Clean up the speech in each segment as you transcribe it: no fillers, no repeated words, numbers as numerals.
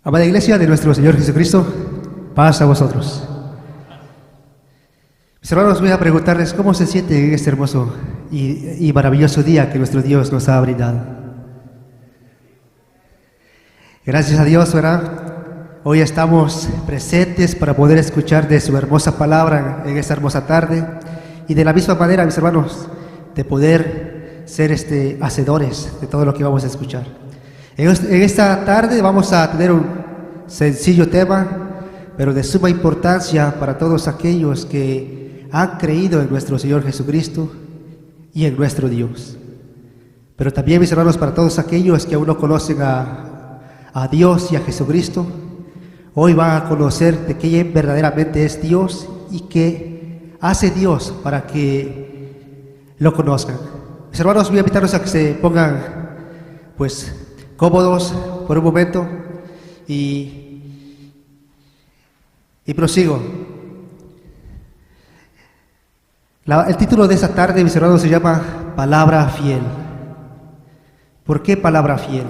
Amada Iglesia de nuestro Señor Jesucristo, paz a vosotros. Mis hermanos, voy a preguntarles cómo se siente en este hermoso y maravilloso día que nuestro Dios nos ha brindado. Gracias a Dios, ¿verdad? Hoy estamos presentes para poder escuchar de su hermosa palabra en esta hermosa tarde, y de la misma manera, mis hermanos, de poder ser hacedores de todo lo que vamos a escuchar. En esta tarde vamos a tener un sencillo tema, pero de suma importancia para todos aquellos que han creído en nuestro Señor Jesucristo y en nuestro Dios. Pero también, mis hermanos, para todos aquellos que aún no conocen a Dios y a Jesucristo, hoy van a conocer de quién verdaderamente es Dios y qué hace Dios para que lo conozcan. Mis hermanos, voy a invitarlos a que se pongan cómodos por un momento y prosigo. El título de esta tarde, mis hermanos, se llama Palabra Fiel. ¿Por qué palabra fiel?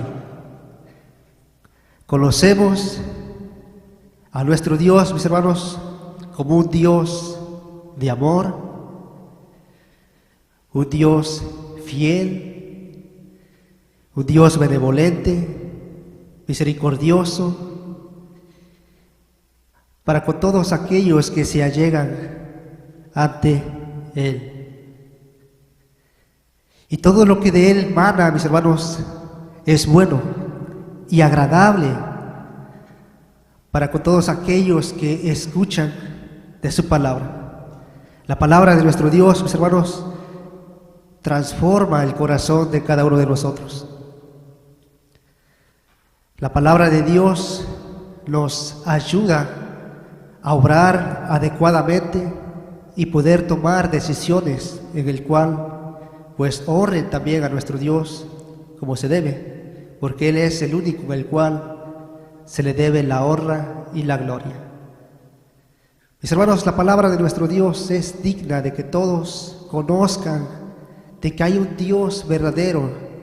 Conocemos a nuestro Dios, mis hermanos, como un Dios de amor, un Dios fiel, un Dios benevolente, misericordioso, para con todos aquellos que se allegan ante Él. Y todo lo que de Él emana, mis hermanos, es bueno y agradable para con todos aquellos que escuchan de su palabra. La palabra de nuestro Dios, mis hermanos, transforma el corazón de cada uno de nosotros. La palabra de Dios nos ayuda a obrar adecuadamente y poder tomar decisiones en el cual honren también a nuestro Dios como se debe, porque Él es el único en el cual se le debe la honra y la gloria. Mis hermanos, la palabra de nuestro Dios es digna de que todos conozcan de que hay un Dios verdadero,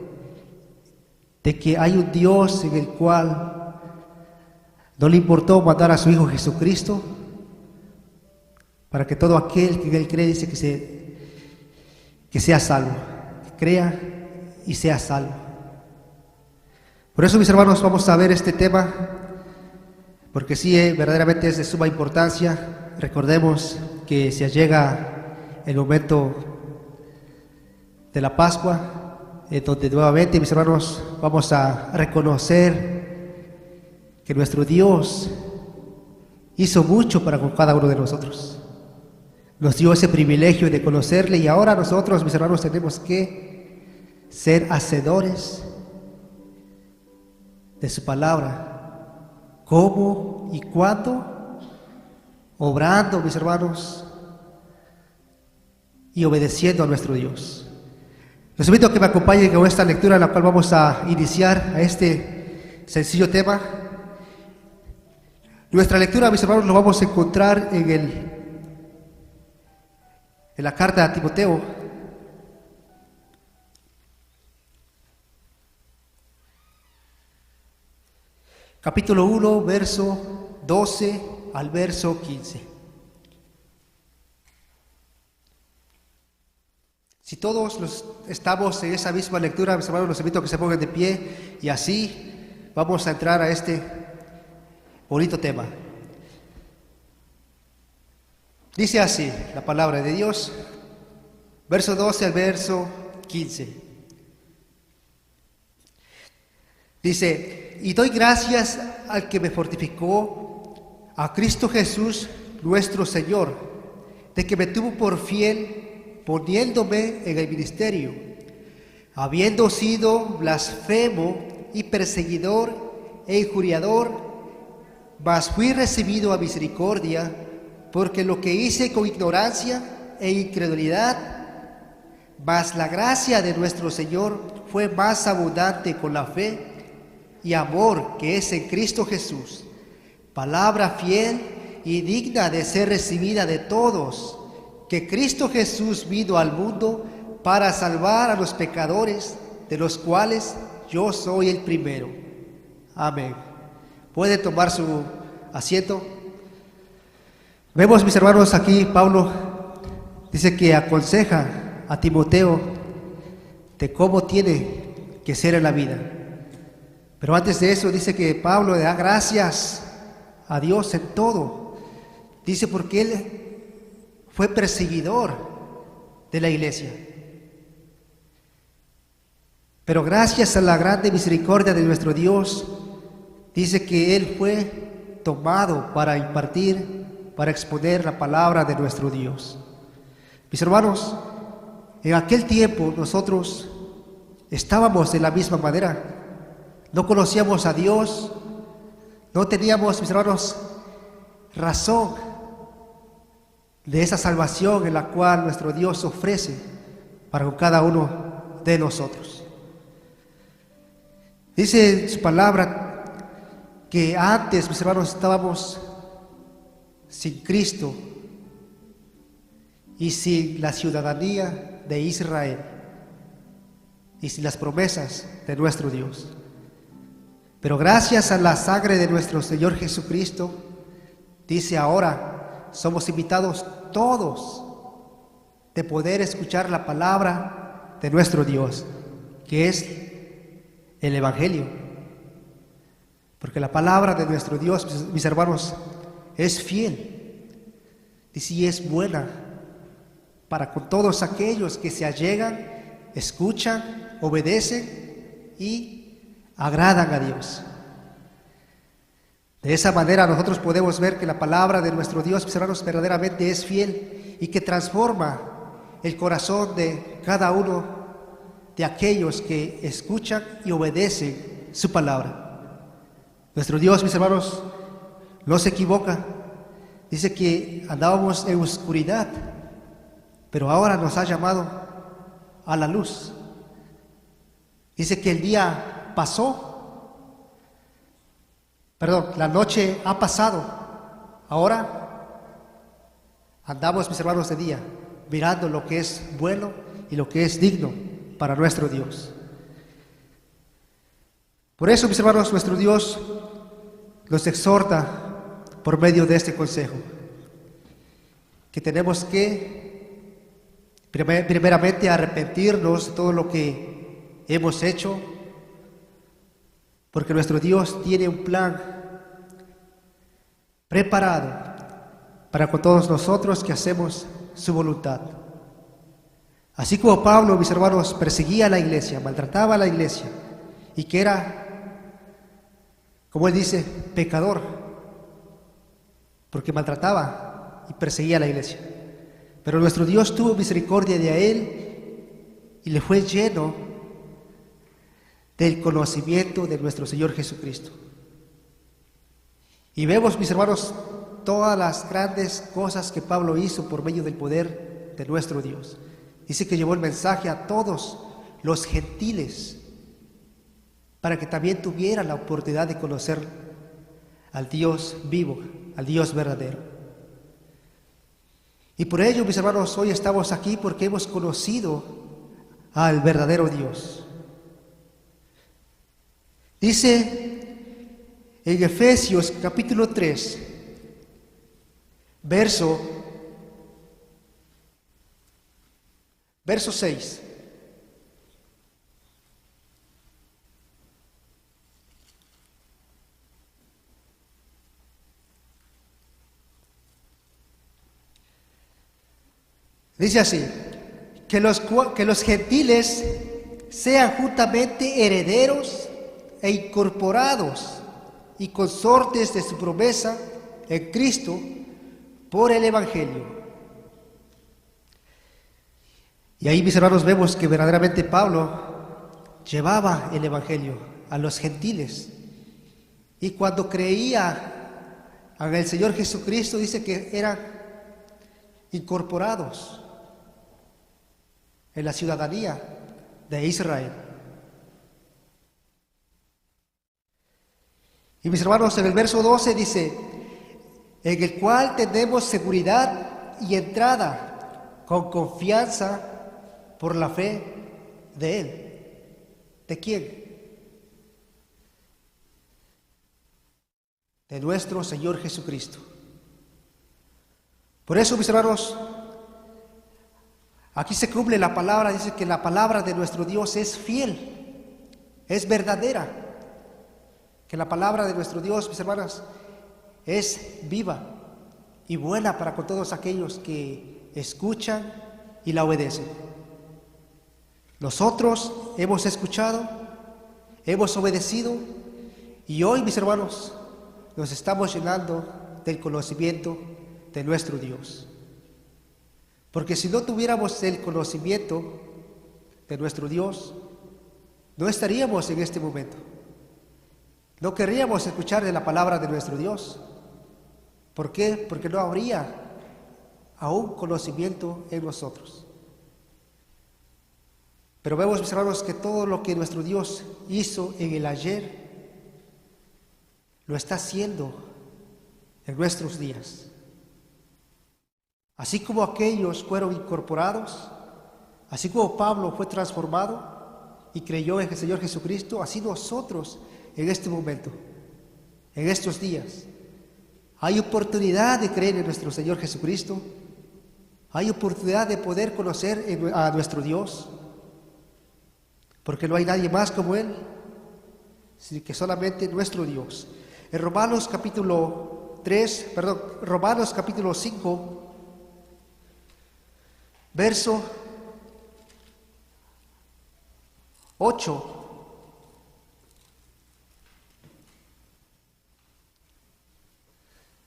de que hay un Dios en el cual no le importó mandar a su Hijo Jesucristo para que todo aquel que en Él cree, dice que sea salvo, que crea y sea salvo. Por eso, mis hermanos, vamos a ver este tema, porque sí, verdaderamente es de suma importancia. Recordemos que se llega el momento de la Pascua, donde nuevamente, mis hermanos, vamos a reconocer que nuestro Dios hizo mucho para con cada uno de nosotros. Nos dio ese privilegio de conocerle, y ahora nosotros, mis hermanos, tenemos que ser hacedores de su palabra. ¿Cómo y cuándo? Obrando, mis hermanos, y obedeciendo a nuestro Dios. Les invito a que me acompañen con esta lectura en la cual vamos a iniciar a este sencillo tema. Nuestra lectura, mis hermanos, lo vamos a encontrar en la carta a Timoteo, capítulo 1, verso 12 al verso 15. Si todos estamos en esa misma lectura, mis hermanos, los invito a que se pongan de pie y así vamos a entrar a este bonito tema. Dice así la palabra de Dios, verso 12 al verso 15. Dice: y doy gracias al que me fortificó, a Cristo Jesús nuestro Señor, de que me tuvo por fiel, poniéndome en el ministerio, habiendo sido blasfemo y perseguidor e injuriador, mas fui recibido a misericordia, porque lo que hice con ignorancia e incredulidad, mas la gracia de nuestro Señor fue más abundante con la fe y amor que es en Cristo Jesús. Palabra fiel y digna de ser recibida de todos, que Cristo Jesús vino al mundo para salvar a los pecadores, de los cuales yo soy el primero. Amén. Puede tomar su asiento. Vemos, mis hermanos, aquí Pablo dice que aconseja a Timoteo de cómo tiene que ser en la vida. Pero antes de eso dice que Pablo le da gracias a Dios en todo. Dice porque él fue perseguidor de la iglesia. Pero gracias a la grande misericordia de nuestro Dios, dice que él fue tomado para impartir, para exponer la palabra de nuestro Dios. Mis hermanos, en aquel tiempo nosotros estábamos de la misma manera. No conocíamos a Dios, no teníamos, mis hermanos, razón de esa salvación en la cual nuestro Dios ofrece para cada uno de nosotros. Dice en su palabra que antes, mis hermanos, estábamos sin Cristo y sin la ciudadanía de Israel y sin las promesas de nuestro Dios. Pero gracias a la sangre de nuestro Señor Jesucristo, dice ahora, somos invitados todos de poder escuchar la palabra de nuestro Dios, que es el Evangelio. Porque la palabra de nuestro Dios, mis hermanos, es fiel, dice, y es buena para con todos aquellos que se allegan, escuchan, obedecen y agradan a Dios. De esa manera nosotros podemos ver que la palabra de nuestro Dios, mis hermanos, verdaderamente es fiel y que transforma el corazón de cada uno de aquellos que escuchan y obedecen su palabra. Nuestro Dios, mis hermanos, no se equivoca. Dice que andábamos en oscuridad, pero ahora nos ha llamado a la luz. Dice que el día la noche ha pasado. Ahora andamos, mis hermanos, de día, mirando lo que es bueno y lo que es digno para nuestro Dios. Por eso, mis hermanos, nuestro Dios nos exhorta por medio de este consejo, que tenemos que primeramente arrepentirnos de todo lo que hemos hecho, porque nuestro Dios tiene un plan preparado para con todos nosotros que hacemos su voluntad. Así como Pablo, mis hermanos, perseguía a la iglesia, maltrataba a la iglesia, y que era, como él dice, pecador, porque maltrataba y perseguía a la iglesia. Pero nuestro Dios tuvo misericordia de él y le fue lleno del conocimiento de nuestro Señor Jesucristo. Y vemos, mis hermanos, todas las grandes cosas que Pablo hizo por medio del poder de nuestro Dios. Dice que llevó el mensaje a todos los gentiles para que también tuvieran la oportunidad de conocer al Dios vivo, al Dios verdadero. Y por ello, mis hermanos, hoy estamos aquí porque hemos conocido al verdadero Dios. Dice en Efesios capítulo 3, verso 6. Dice así, que los gentiles sean juntamente herederos e incorporados y consortes de su promesa en Cristo por el Evangelio. Y ahí, mis hermanos, vemos que verdaderamente Pablo llevaba el Evangelio a los gentiles. Y cuando creía en el Señor Jesucristo, dice que eran incorporados en la ciudadanía de Israel. Y mis hermanos, en el verso 12 dice, en el cual tenemos seguridad y entrada con confianza por la fe de Él. ¿De quién? de nuestro Señor Jesucristo. Por eso, mis hermanos, aquí se cumple la palabra, dice que la palabra de nuestro Dios es fiel, es verdadera, que la palabra de nuestro Dios, mis hermanas, es viva y buena para con todos aquellos que escuchan y la obedecen. Nosotros hemos escuchado, hemos obedecido y hoy, mis hermanos, nos estamos llenando del conocimiento de nuestro Dios. Porque si no tuviéramos el conocimiento de nuestro Dios, no estaríamos en este momento. No querríamos escuchar de la palabra de nuestro Dios. ¿Por qué? Porque no habría aún conocimiento en nosotros. Pero vemos, mis hermanos, que todo lo que nuestro Dios hizo en el ayer, lo está haciendo en nuestros días. Así como aquellos fueron incorporados, así como Pablo fue transformado y creyó en el Señor Jesucristo, así nosotros en este momento, en estos días, hay oportunidad de creer en nuestro Señor Jesucristo, hay oportunidad de poder conocer a nuestro Dios, porque no hay nadie más como Él, sino que solamente nuestro Dios. En Romanos capítulo 5, verso 8.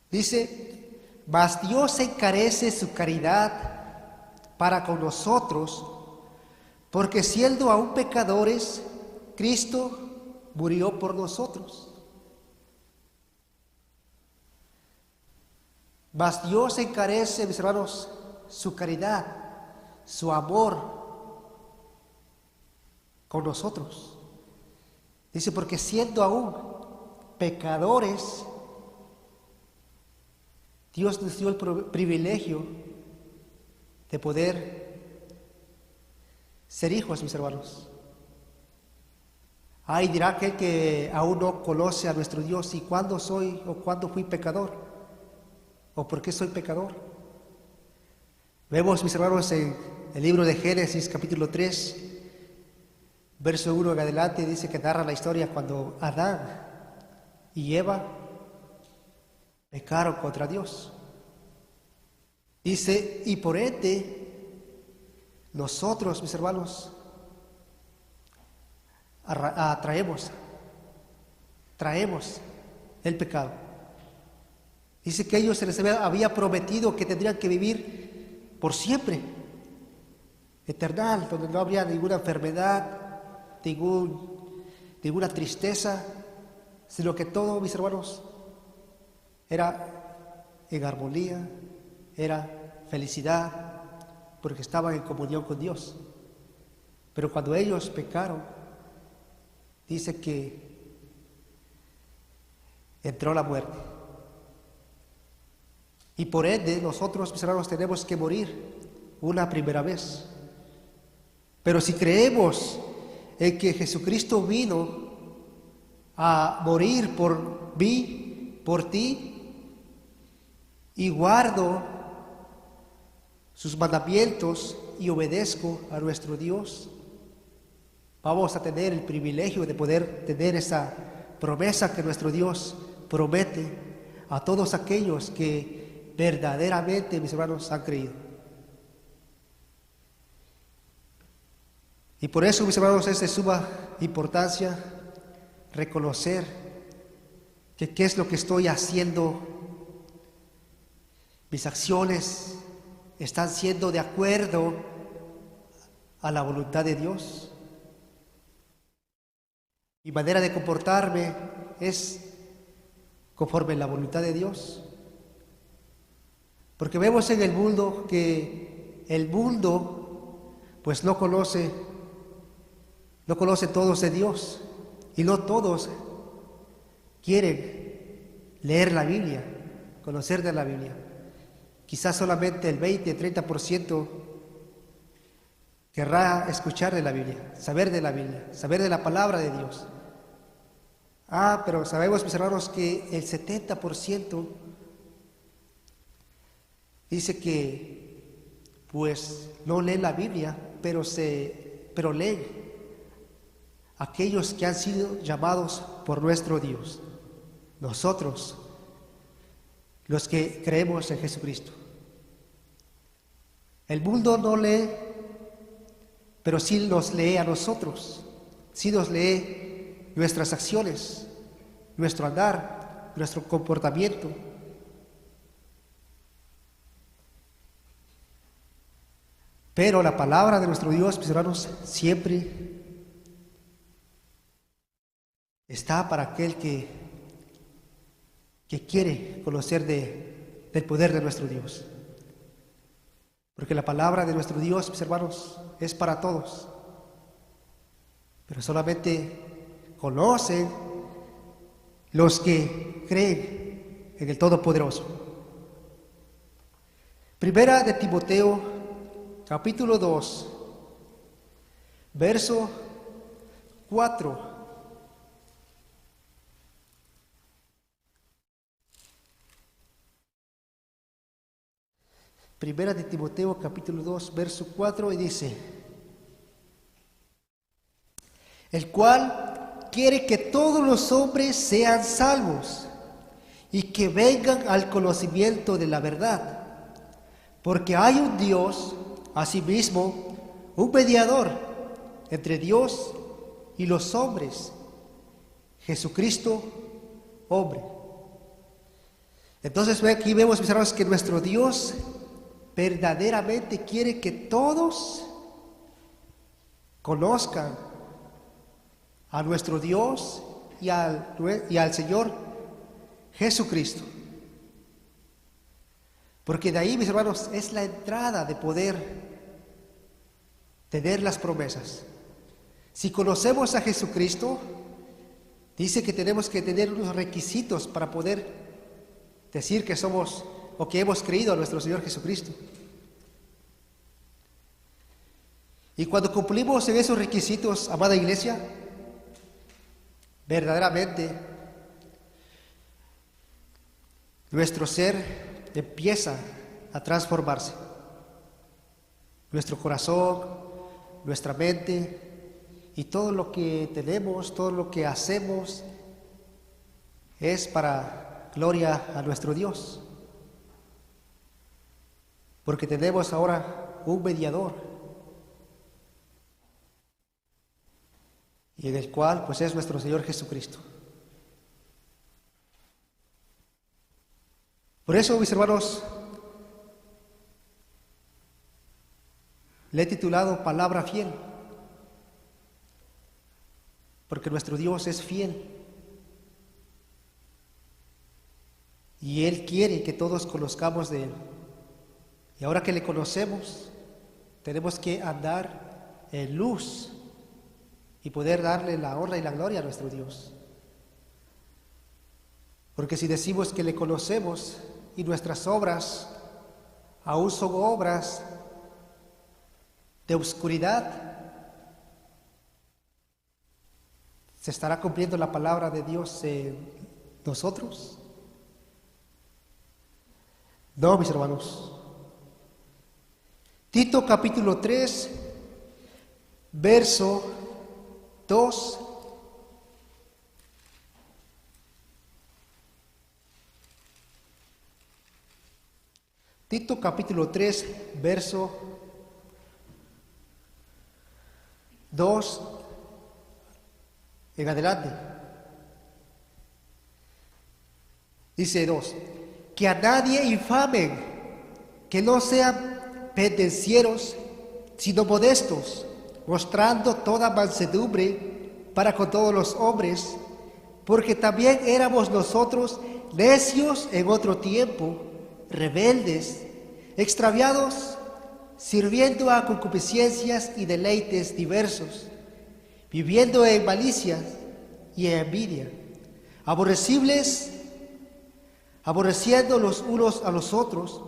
Dice: mas Dios encarece su caridad para con nosotros, porque siendo aún pecadores, Cristo murió por nosotros. Mas Dios encarece, mis hermanos, su caridad, su amor con nosotros. Dice, porque siendo aún pecadores, Dios nos dio el privilegio de poder ser hijos, mis hermanos. Ay, dirá aquel que aún no conoce a nuestro Dios, ¿y cuándo soy o cuándo fui pecador? ¿O por qué soy pecador? Vemos, mis hermanos, en el libro de Génesis, capítulo 3, verso 1 en adelante, dice que narra la historia cuando Adán y Eva pecaron contra Dios. Dice, y por ende, nosotros, mis hermanos, traemos el pecado. Dice que ellos se les había prometido que tendrían que vivir por siempre, eternal, donde no habría ninguna enfermedad, ninguna tristeza, sino que todo, mis hermanos, era en armonía, era felicidad, porque estaban en comunión con Dios. Pero cuando ellos pecaron, dice que entró la muerte. Y por ende, nosotros, mis hermanos, tenemos que morir una primera vez. Pero si creemos en que Jesucristo vino a morir por mí, por ti, y guardo sus mandamientos y obedezco a nuestro Dios, vamos a tener el privilegio de poder tener esa promesa que nuestro Dios promete a todos aquellos que verdaderamente, mis hermanos, han creído. Y por eso, mis hermanos, es de suma importancia reconocer que qué es lo que estoy haciendo. Mis acciones están siendo de acuerdo a la voluntad de Dios. Mi manera de comportarme es conforme a la voluntad de Dios. Porque vemos en el mundo que el mundo pues no conoce todos de Dios, y no todos quieren leer la Biblia, conocer de la Biblia. Quizás solamente el 20-30% querrá escuchar de la Biblia, saber de la palabra de Dios. Pero sabemos, mis hermanos, que el 70% dice que pues no leen la Biblia, pero leen aquellos que han sido llamados por nuestro Dios. Nosotros, los que creemos en Jesucristo. El mundo no lee, pero sí nos lee a nosotros, sí nos lee nuestras acciones, nuestro andar, nuestro comportamiento. Pero la palabra de nuestro Dios, mis hermanos, siempre está para aquel que quiere conocer del poder de nuestro Dios. Porque la palabra de nuestro Dios, mis hermanos, es para todos. Pero solamente conocen los que creen en el Todopoderoso. Primera de Timoteo, capítulo 2, verso 4. Primera de Timoteo, capítulo 2, verso 4, y dice: el cual quiere que todos los hombres sean salvos y que vengan al conocimiento de la verdad, porque hay un Dios, asimismo, un mediador entre Dios y los hombres, Jesucristo, hombre. Entonces aquí vemos, mis hermanos, que nuestro Dios verdaderamente quiere que todos conozcan a nuestro Dios y al Señor Jesucristo. Porque de ahí, mis hermanos, es la entrada de poder tener las promesas. Si conocemos a Jesucristo, dice que tenemos que tener unos requisitos para poder decir que somos o que hemos creído a nuestro Señor Jesucristo. Y cuando cumplimos en esos requisitos, amada iglesia, verdaderamente nuestro ser empieza a transformarse. Nuestro corazón, nuestra mente y todo lo que tenemos, todo lo que hacemos es para gloria a nuestro Dios. Porque tenemos ahora un mediador, y en el cual pues es nuestro Señor Jesucristo. Por eso, mis hermanos, le he titulado Palabra Fiel, porque nuestro Dios es fiel y Él quiere que todos conozcamos de Él. Y ahora que le conocemos, tenemos que andar en luz y poder darle la honra y la gloria a nuestro Dios. Porque si decimos que le conocemos y nuestras obras aún son obras de oscuridad, ¿se estará cumpliendo la palabra de Dios en nosotros? No, mis hermanos. Tito capítulo 3, verso 2. Tito capítulo 3, verso 2 en adelante. Dice 2: que a nadie infamen, que no sean pendencieros, sino modestos, mostrando toda mansedumbre para con todos los hombres, porque también éramos nosotros necios en otro tiempo, rebeldes, extraviados, sirviendo a concupiscencias y deleites diversos, viviendo en malicia y en envidia, aborreciendo los unos a los otros.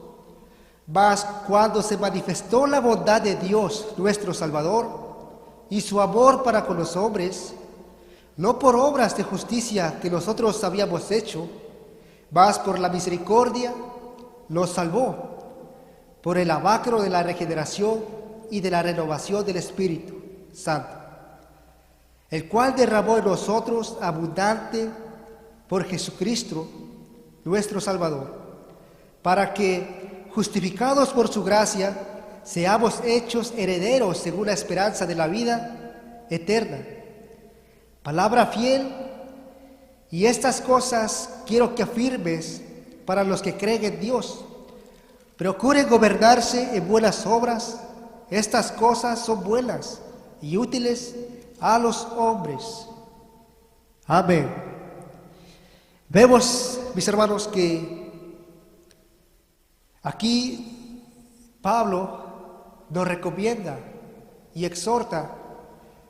Mas cuando se manifestó la bondad de Dios nuestro Salvador y su amor para con los hombres, no por obras de justicia que nosotros habíamos hecho, mas por la misericordia nos salvó, por el lavacro de la regeneración y de la renovación del Espíritu Santo, el cual derramó en nosotros abundante por Jesucristo, nuestro Salvador, para que, justificados por su gracia, seamos hechos herederos según la esperanza de la vida eterna. Palabra fiel, y estas cosas quiero que afirmes para los que creen en Dios. Procuren gobernarse en buenas obras. Estas cosas son buenas y útiles a los hombres. Amén. Vemos, mis hermanos, que aquí Pablo nos recomienda y exhorta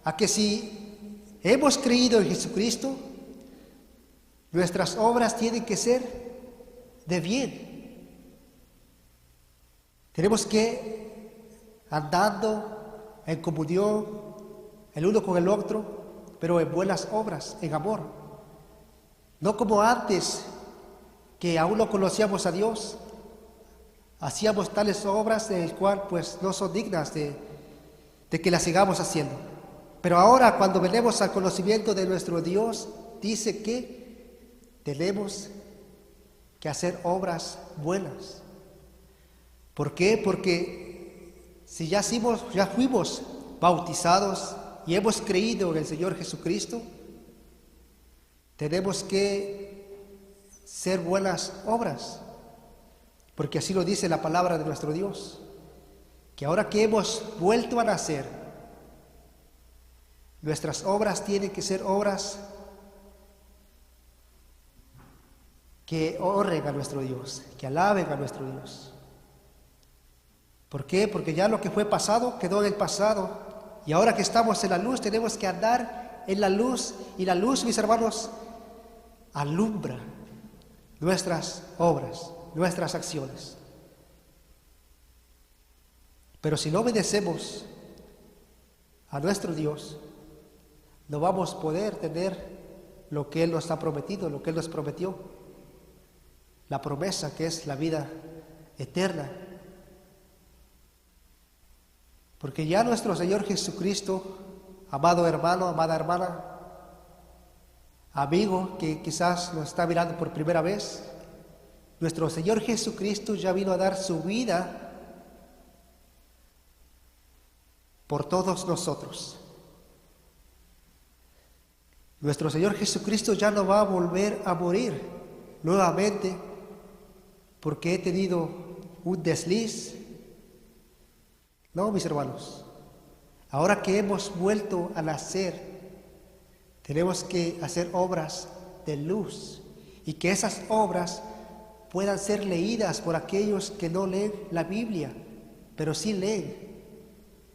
a que si hemos creído en Jesucristo, nuestras obras tienen que ser de bien. Tenemos que andando en comunión el uno con el otro, pero en buenas obras, en amor. No como antes, que aún no conocíamos a Dios, hacíamos tales obras en el cual pues no son dignas de que las sigamos haciendo. Pero ahora, cuando venimos al conocimiento de nuestro Dios, dice que tenemos que hacer obras buenas. ¿Por qué? Porque si ya fuimos bautizados y hemos creído en el Señor Jesucristo, tenemos que ser buenas obras, porque así lo dice la palabra de nuestro Dios, que ahora que hemos vuelto a nacer, nuestras obras tienen que ser obras que honren a nuestro Dios, que alaben a nuestro Dios. ¿Por qué? Porque ya lo que fue pasado quedó en el pasado, y ahora que estamos en la luz tenemos que andar en la luz, y la luz, mis hermanos, alumbra nuestras obras, nuestras acciones. Pero si no obedecemos a nuestro Dios, no vamos a poder tener lo que Él nos ha prometido, lo que Él nos prometió, la promesa que es la vida eterna. Porque ya nuestro Señor Jesucristo, amado hermano, amada hermana, amigo que quizás nos está mirando por primera vez, nuestro Señor Jesucristo ya vino a dar su vida por todos nosotros. Nuestro Señor Jesucristo ya no va a volver a morir nuevamente porque he tenido un desliz. No, mis hermanos, ahora que hemos vuelto a nacer, tenemos que hacer obras de luz y que esas obras puedan ser leídas por aquellos que no leen la Biblia, pero sí leen,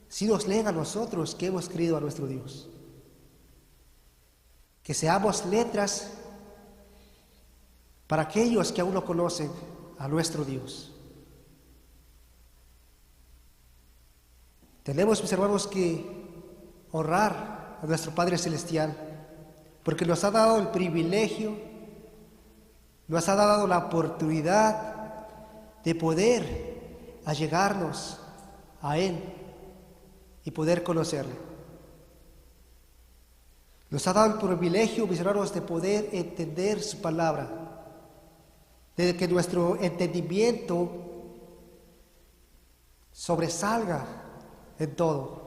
sí nos leen a nosotros que hemos creído a nuestro Dios. Que seamos letras para aquellos que aún no conocen a nuestro Dios. Tenemos, mis hermanos, que honrar a nuestro Padre Celestial, porque nos ha dado el privilegio, nos ha dado la oportunidad de poder allegarnos a Él y poder conocerle. Nos ha dado el privilegio, mis hermanos, de poder entender su palabra, de que nuestro entendimiento sobresalga en todo.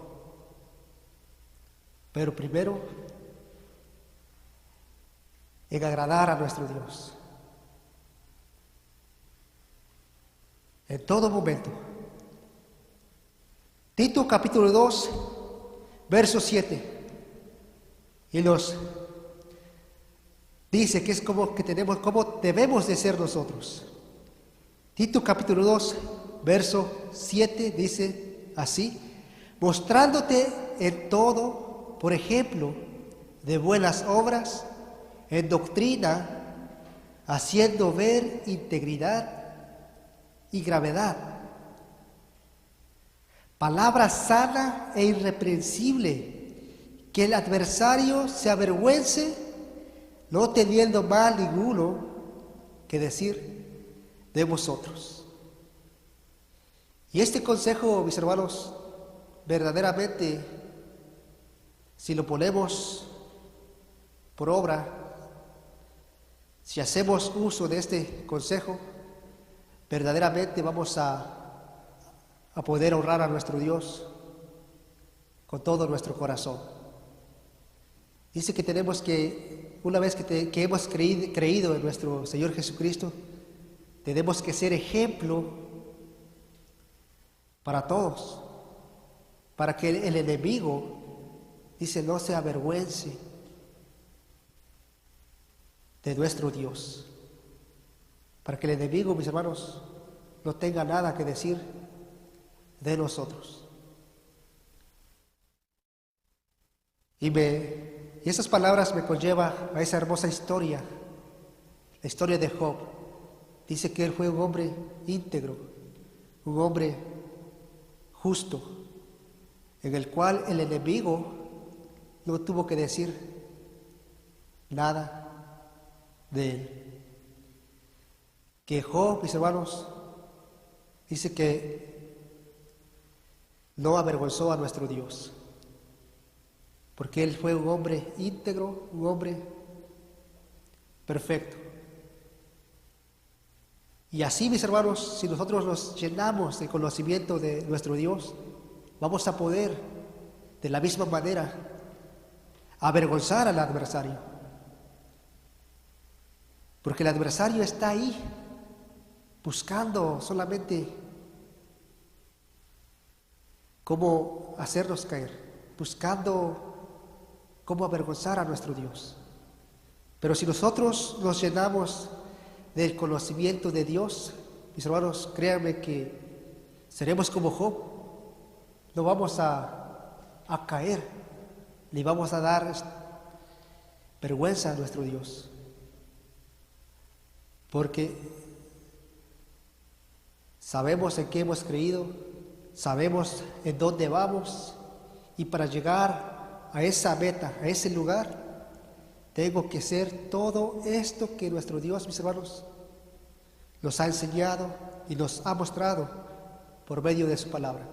Pero primero, en agradar a nuestro Dios. En todo momento. Tito capítulo 2, verso 7. Y nos dice que es como debemos de ser nosotros. Tito capítulo 2, verso 7 dice así: mostrándote en todo, por ejemplo, de buenas obras, en doctrina, haciendo ver integridad y gravedad, palabra sana e irreprensible, que el adversario se avergüence, no teniendo mal ninguno que decir de vosotros. Y este consejo, mis hermanos, verdaderamente, si lo ponemos por obra, si hacemos uso de este consejo, verdaderamente vamos a poder honrar a nuestro Dios con todo nuestro corazón. Dice que tenemos que, una vez que hemos creído en nuestro Señor Jesucristo, tenemos que ser ejemplo para todos, para que el enemigo, dice, no se avergüence de nuestro Dios, para que el enemigo, mis hermanos, no tenga nada que decir de nosotros. Y esas palabras me conllevan a esa hermosa historia, la historia de Job. Dice que él fue un hombre íntegro, un hombre justo, en el cual el enemigo no tuvo que decir nada de él. Que Job, mis hermanos, dice que no avergonzó a nuestro Dios, porque él fue un hombre íntegro, un hombre perfecto. Y así, mis hermanos, si nosotros nos llenamos de conocimiento de nuestro Dios, vamos a poder, de la misma manera, avergonzar al adversario. Porque el adversario está ahí, buscando solamente cómo hacernos caer, buscando cómo avergonzar a nuestro Dios. Pero si nosotros nos llenamos del conocimiento de Dios, mis hermanos, créanme que seremos como Job. No vamos a caer, ni vamos a dar vergüenza a nuestro Dios. Porque sabemos en qué hemos creído, sabemos en dónde vamos, y para llegar a esa meta, a ese lugar, tengo que ser todo esto que nuestro Dios, mis hermanos, nos ha enseñado y nos ha mostrado por medio de su palabra.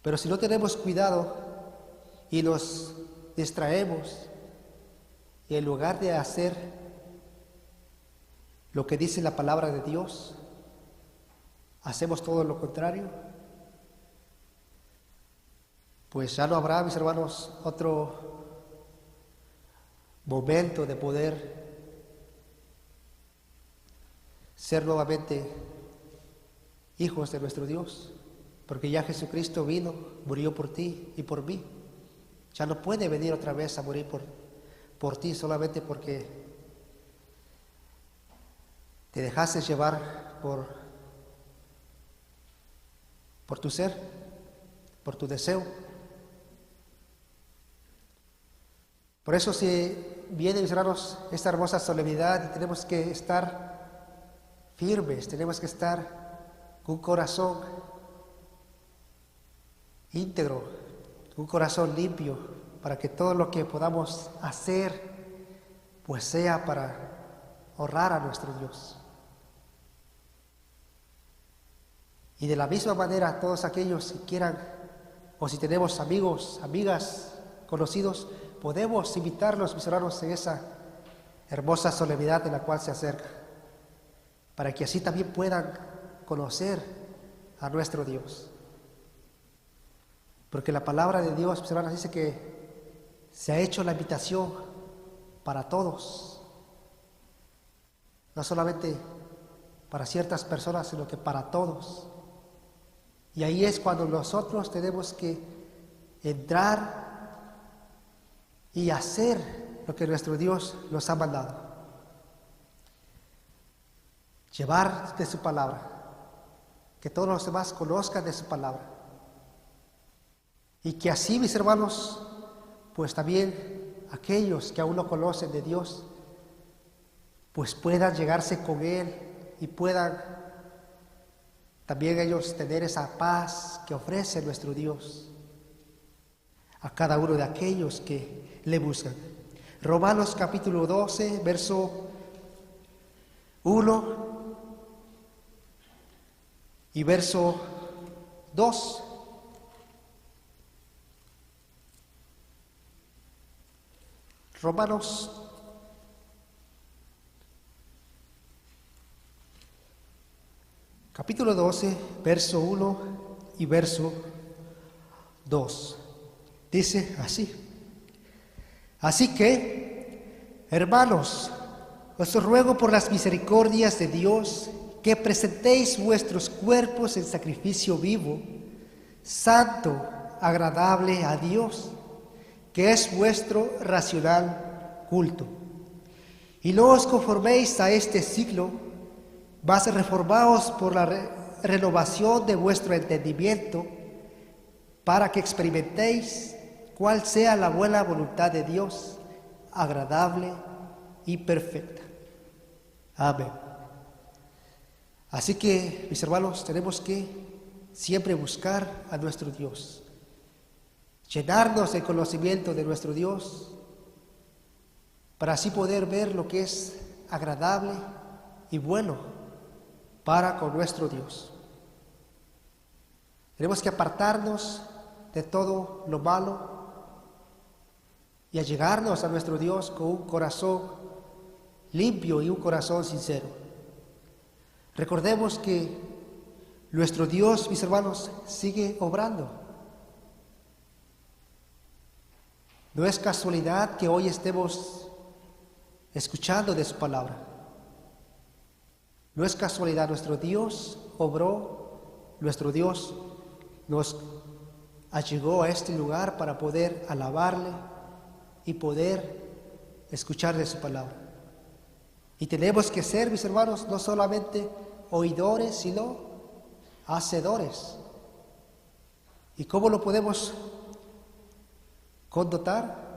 Pero si no tenemos cuidado y nos distraemos, y en lugar de hacer lo que dice la palabra de Dios, hacemos todo lo contrario, pues ya no habrá, mis hermanos, otro momento de poder ser nuevamente hijos de nuestro Dios, porque ya Jesucristo vino, murió por ti y por mí. Ya no puede venir otra vez a morir por ti solamente porque te dejaste llevar por tu ser, por tu deseo. Por eso, si viene, mis hermanos, esta hermosa solemnidad, tenemos que estar firmes, tenemos que estar con un corazón íntegro, un corazón limpio, para que todo lo que podamos hacer, pues sea para honrar a nuestro Dios. Y de la misma manera, todos aquellos que quieran, o si tenemos amigos, amigas, conocidos, podemos invitarlos, mis hermanos, en esa hermosa solemnidad en la cual se acerca, para que así también puedan conocer a nuestro Dios. Porque la palabra de Dios, mis hermanos, dice que se ha hecho la invitación para todos, no solamente para ciertas personas, sino que para todos. Y ahí es cuando nosotros tenemos que entrar y hacer lo que nuestro Dios nos ha mandado. Llevar de su palabra, que todos los demás conozcan de su palabra. Y que así, mis hermanos, pues también aquellos que aún no conocen de Dios, pues puedan llegarse con Él y puedan también ellos tener esa paz que ofrece nuestro Dios. a cada uno de aquellos que le buscan. Romanos capítulo 12, verso 1 y verso 2. Romanos capítulo 12, verso 1 y verso 2. Dice así: así que, hermanos, os ruego por las misericordias de Dios que presentéis vuestros cuerpos en sacrificio vivo, santo, agradable a Dios, que es vuestro racional culto. Y no os conforméis a este siglo, mas reformaos por la renovación de vuestro entendimiento, para que experimentéis cuál sea la buena voluntad de Dios, agradable y perfecta. Amén. Así que, mis hermanos, tenemos que siempre buscar a nuestro Dios, llenarnos del conocimiento de nuestro Dios, para así poder ver lo que es agradable y bueno para con nuestro Dios. Tenemos que apartarnos de todo lo malo y allegarnos a nuestro Dios con un corazón limpio y un corazón sincero. Recordemos que nuestro Dios, mis hermanos, sigue obrando. No es casualidad que hoy estemos escuchando de su palabra. No es casualidad, nuestro Dios obró, nuestro Dios nos allegó a este lugar para poder alabarle y poder escuchar de su palabra. Y tenemos que ser, mis hermanos, no solamente oidores, sino hacedores. ¿Y cómo lo podemos connotar?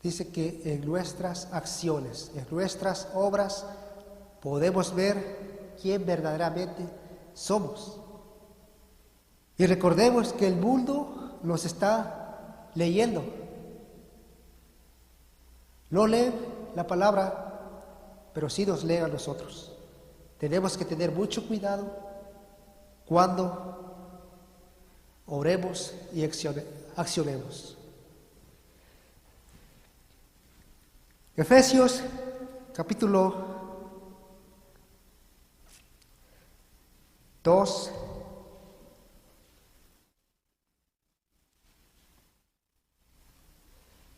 Dice que en nuestras acciones, en nuestras obras, podemos ver quién verdaderamente somos. Y recordemos que el mundo nos está leyendo. No leen la palabra, pero sí nos leen a nosotros. Tenemos que tener mucho cuidado cuando oremos y accionemos. Efesios capítulo 2,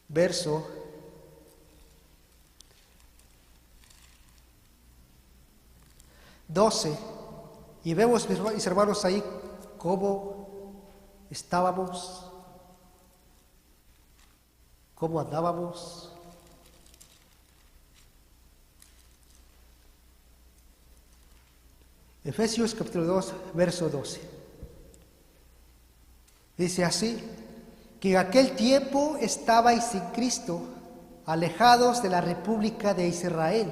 verso 12, y vemos, mis hermanos, ahí cómo estábamos, cómo andábamos. Efesios capítulo 2, verso 12. Dice así: que en aquel tiempo estabais sin Cristo, alejados de la República de Israel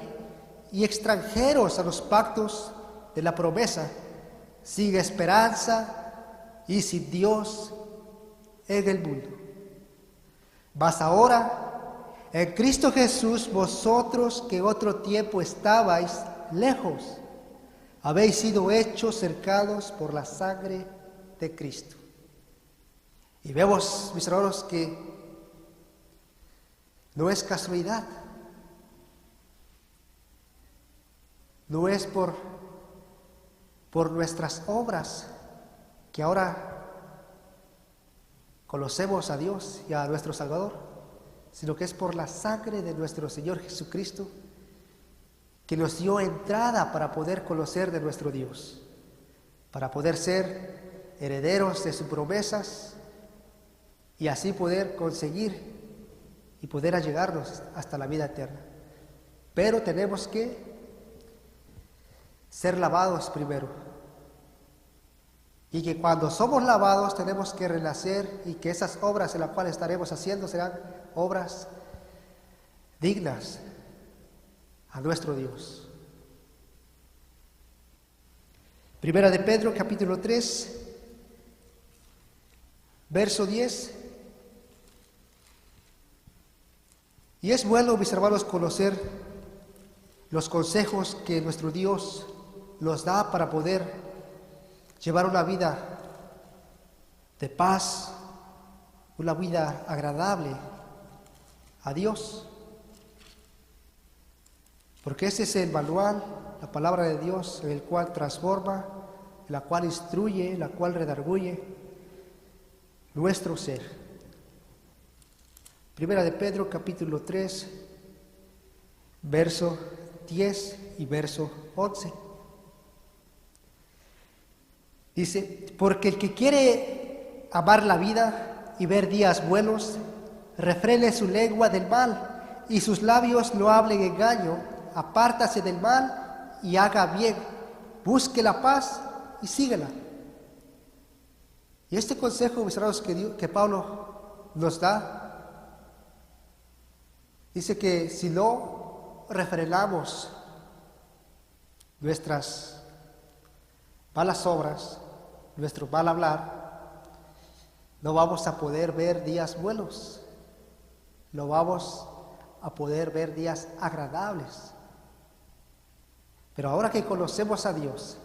y extranjeros a los pactos de la promesa, sin esperanza y sin Dios en el mundo. Mas ahora, en Cristo Jesús, vosotros que otro tiempo estabais lejos, habéis sido hechos cercanos por la sangre de Cristo. Y vemos, mis hermanos, que no es casualidad. No es por nuestras obras que ahora conocemos a Dios y a nuestro Salvador, sino que es por la sangre de nuestro Señor Jesucristo, que nos dio entrada para poder conocer de nuestro Dios, para poder ser herederos de sus promesas y así poder conseguir y poder allegarnos hasta la vida eterna. Pero tenemos que ser lavados primero. Y que cuando somos lavados tenemos que renacer, y que esas obras en las cuales estaremos haciendo serán obras dignas a nuestro Dios. Primera de Pedro, capítulo 3, verso 10. Y es bueno, mis hermanos, conocer los consejos que nuestro Dios nos da para poder llevar una vida de paz, una vida agradable a Dios. Porque ese es el manual, la palabra de Dios, en el cual transforma, en la cual instruye, en la cual redarguye nuestro ser. Primera de Pedro, capítulo 3, verso 10 y verso 11. Dice, porque el que quiere amar la vida y ver días buenos, refrene su lengua del mal y sus labios no hablen engaño, apártase del mal y haga bien, busque la paz y síguela. Y este consejo, mis hermanos, que Pablo nos da, dice que si no refrenamos nuestras malas obras, nuestro mal hablar, no vamos a poder ver días buenos, no vamos a poder ver días agradables. Pero ahora que conocemos a Dios,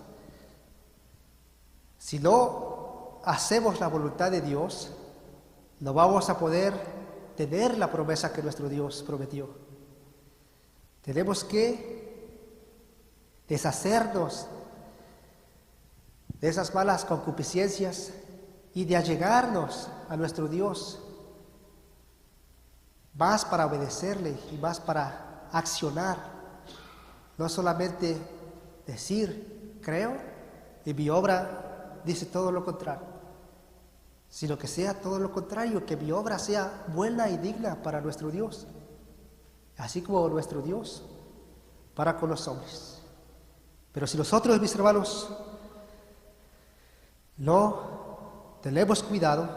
si no hacemos la voluntad de Dios, no vamos a poder tener la promesa que nuestro Dios prometió. Tenemos que deshacernos de esas malas concupiscencias y de allegarnos a nuestro Dios, más para obedecerle y más para accionar, no solamente decir, creo, y mi obra dice todo lo contrario, sino que sea todo lo contrario, que mi obra sea buena y digna para nuestro Dios, así como nuestro Dios para con los hombres. Pero si nosotros, mis hermanos, no tenemos cuidado,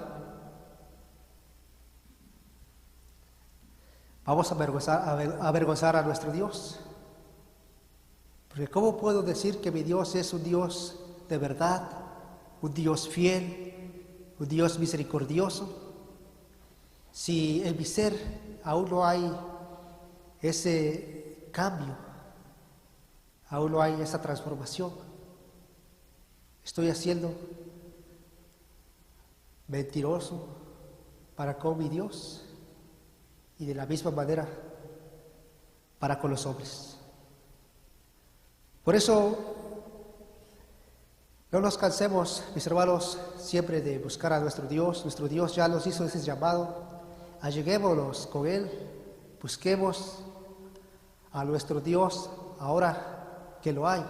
vamos a avergonzar a nuestro Dios. Porque ¿cómo puedo decir que mi Dios es un Dios de verdad, un Dios fiel, un Dios misericordioso, si en mi ser aún no hay ese cambio, aún no hay esa transformación? Estoy haciendo mentiroso para con mi Dios y de la misma manera para con los hombres. Por eso no nos cansemos, mis hermanos, siempre de buscar a nuestro Dios. Nuestro Dios ya nos hizo ese llamado. Alleguémonos con Él, busquemos a nuestro Dios ahora que lo hay.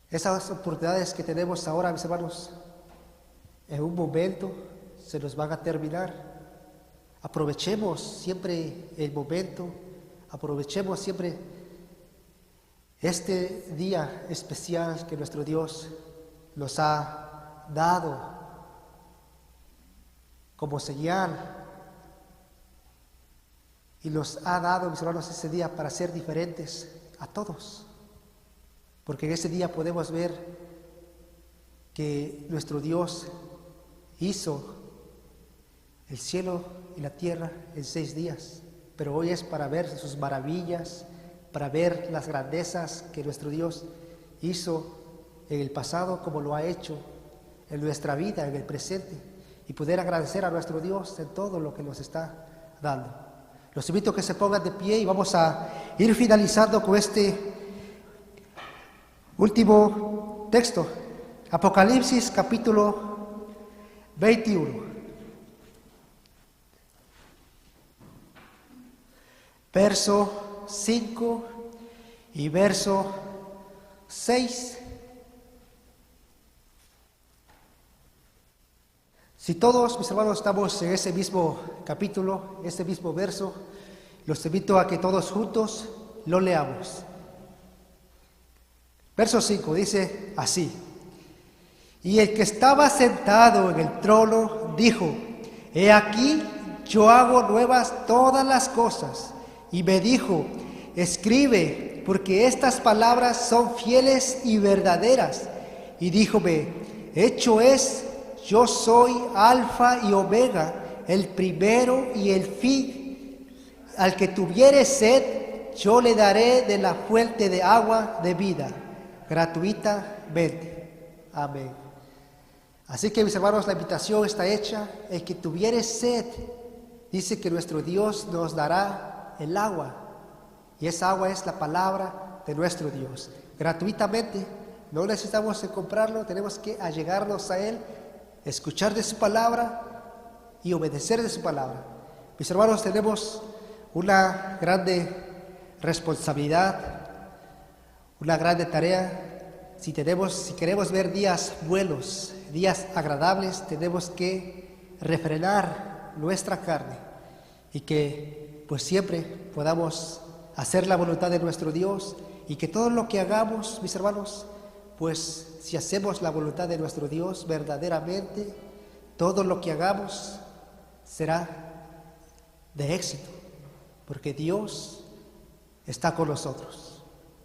Esas oportunidades que tenemos ahora, mis hermanos, en un momento se nos van a terminar. Aprovechemos siempre el momento, aprovechemos siempre este día especial que nuestro Dios nos ha dado como señal y nos ha dado, mis hermanos, ese día para ser diferentes a todos, porque en ese día podemos ver que nuestro Dios hizo el cielo y la tierra en 6 días, pero hoy es para ver sus maravillas, para ver las grandezas que nuestro Dios hizo en el pasado, como lo ha hecho en nuestra vida, en el presente, y poder agradecer a nuestro Dios en todo lo que nos está dando. Los invito a que se pongan de pie y vamos a ir finalizando con este último texto, Apocalipsis capítulo 21. Verso 5 y verso 6. Si todos, mis hermanos, estamos en ese mismo capítulo, ese mismo verso, los invito a que todos juntos lo leamos. Verso 5 dice así: y el que estaba sentado en el trono dijo: he aquí, yo hago nuevas todas las cosas. Y me dijo: escribe, porque estas palabras son fieles y verdaderas. Y díjome: hecho es, yo soy Alfa y Omega, el primero y el fin. Al que tuviere sed, yo le daré de la fuente de agua de vida, gratuitamente. Amén. Así que, mis hermanos, la invitación está hecha. El que tuviere sed, dice que nuestro Dios nos dará el agua. Y esa agua es la palabra de nuestro Dios. Gratuitamente, no necesitamos comprarlo, tenemos que allegarnos a Él, escuchar de su palabra y obedecer de su palabra. Mis hermanos, tenemos una grande responsabilidad, una grande tarea. Si queremos ver días buenos, días agradables, tenemos que refrenar nuestra carne y que pues siempre podamos hacer la voluntad de nuestro Dios, y que todo lo que hagamos, mis hermanos, pues si hacemos la voluntad de nuestro Dios verdaderamente, todo lo que hagamos será de éxito, porque Dios está con nosotros.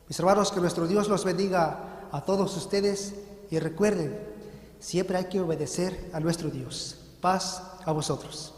Mis hermanos, que nuestro Dios los bendiga a todos ustedes, y recuerden, siempre hay que obedecer a nuestro Dios. Paz a vosotros.